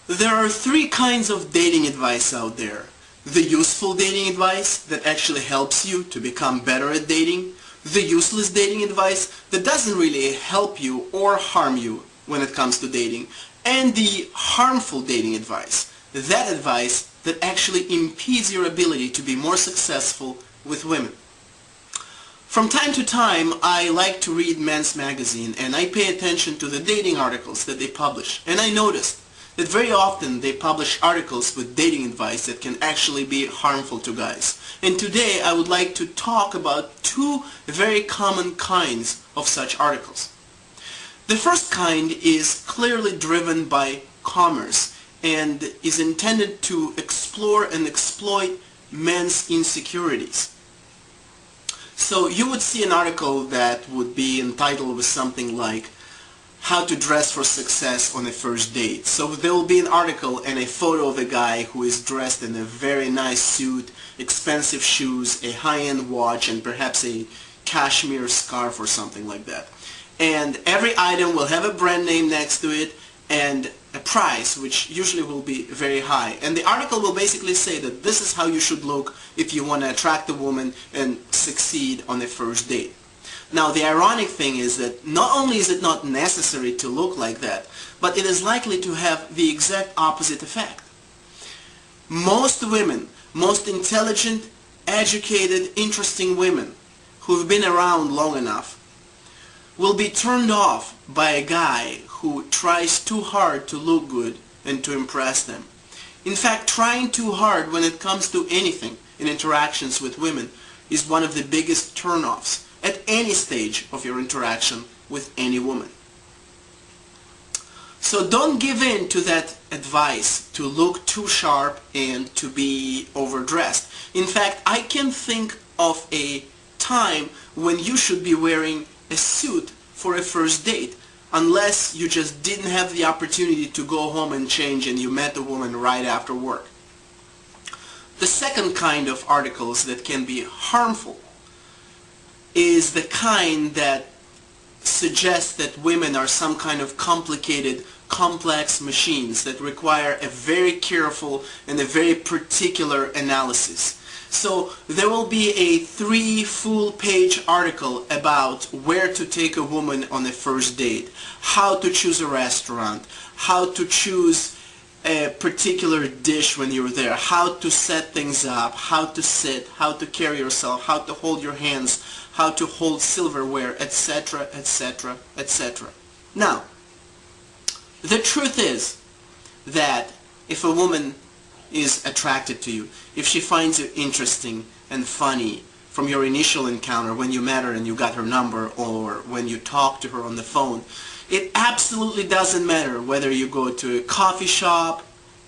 There are three kinds of dating advice out there. The useful dating advice that actually helps you to become better at dating. The useless dating advice that doesn't really help you or harm you when it comes to dating. And the harmful dating advice. That advice that actually impedes your ability to be more successful with women. From time to time, I like to read men's magazine and I pay attention to the dating articles that they publish. And I noticed that very often they publish articles with dating advice that can actually be harmful to guys. And today I would like to talk about two very common kinds of such articles. The first kind is clearly driven by commerce and is intended to explore and exploit men's insecurities. So you would see an article that would be entitled with something like how to dress for success on a first date. So there will be an article and a photo of a guy who is dressed in a very nice suit, expensive shoes, a high-end watch, and perhaps a cashmere scarf or something like that. And every item will have a brand name next to it and a price, which usually will be very high. And the article will basically say that this is how you should look if you want to attract a woman and succeed on a first date. Now, the ironic thing is that not only is it not necessary to look like that, but it is likely to have the exact opposite effect. Most women, most intelligent, educated, interesting women who've been around long enough will be turned off by a guy who tries too hard to look good and to impress them. In fact, trying too hard when it comes to anything in interactions with women is one of the biggest turn-offs at any stage of your interaction with any woman. So don't give in to that advice to look too sharp and to be overdressed. In fact, I can think of a time when you should be wearing a suit for a first date, unless you just didn't have the opportunity to go home and change and you met the woman right after work. The second kind of articles that can be harmful is the kind that suggests that women are some kind of complicated, complex machines that require a very careful and a very particular analysis. So there will be a 3 full-page article about where to take a woman on a first date, how to choose a restaurant, how to choose a particular dish when you're there, how to set things up, how to sit, how to carry yourself, how to hold your hands, how to hold silverware, etc., etc., etc. Now, the truth is that if a woman is attracted to you, if she finds you interesting and funny from your initial encounter when you met her and you got her number, or when you talk to her on the phone, it absolutely doesn't matter whether you go to a coffee shop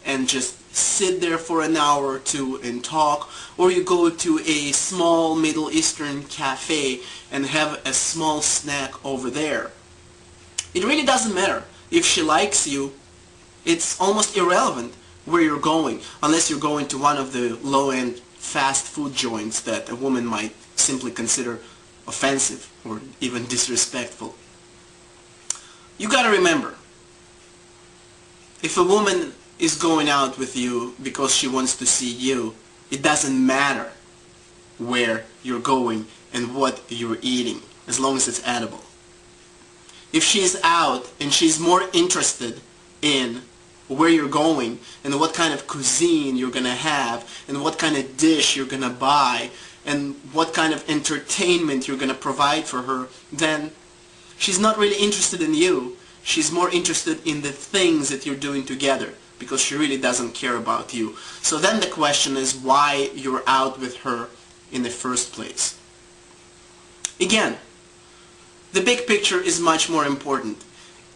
and just sit there for an hour or two and talk, or you go to a small Middle Eastern cafe and have a small snack over there. It really doesn't matter. If she likes you, it's almost irrelevant where you're going, unless you're going to one of the low-end fast food joints that a woman might simply consider offensive or even disrespectful. You gotta remember, if a woman is going out with you because she wants to see you, it doesn't matter where you're going and what you're eating, as long as it's edible. If she's out and she's more interested in where you're going and what kind of cuisine you're gonna have and what kind of dish you're gonna buy and what kind of entertainment you're gonna provide for her, then she's not really interested in you. She's more interested in the things that you're doing together, because she really doesn't care about you. So then the question is why you're out with her in the first place. Again, the big picture is much more important.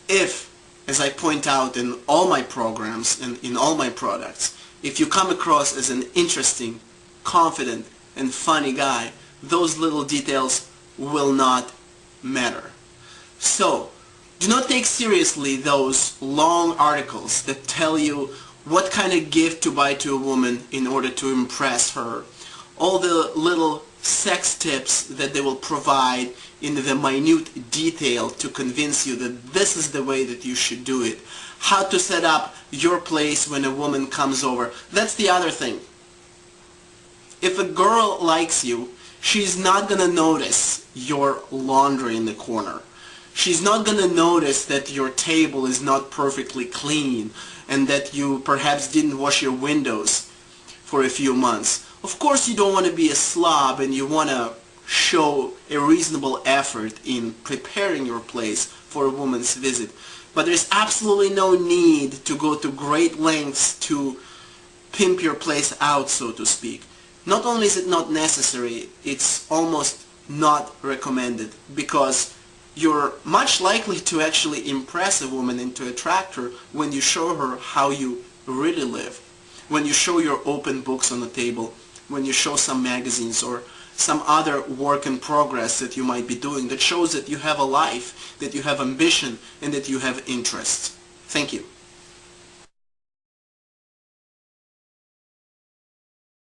If, as I point out in all my programs and in all my products, if you come across as an interesting, confident, and funny guy, those little details will not matter. So, do not take seriously those long articles that tell you what kind of gift to buy to a woman in order to impress her. All the little sex tips that they will provide in the minute detail to convince you that this is the way that you should do it. How to set up your place when a woman comes over. That's the other thing. If a girl likes you, she's not going to notice your laundry in the corner. She's not going to notice that your table is not perfectly clean and that you perhaps didn't wash your windows for a few months. Of course you don't want to be a slob and you want to show a reasonable effort in preparing your place for a woman's visit. But there's absolutely no need to go to great lengths to pimp your place out, so to speak. Not only is it not necessary, it's almost not recommended, because you're much likely to actually impress a woman and to attract her when you show her how you really live. When you show your open books on the table, when you show some magazines or some other work in progress that you might be doing that shows that you have a life, that you have ambition, and that you have interests. Thank you.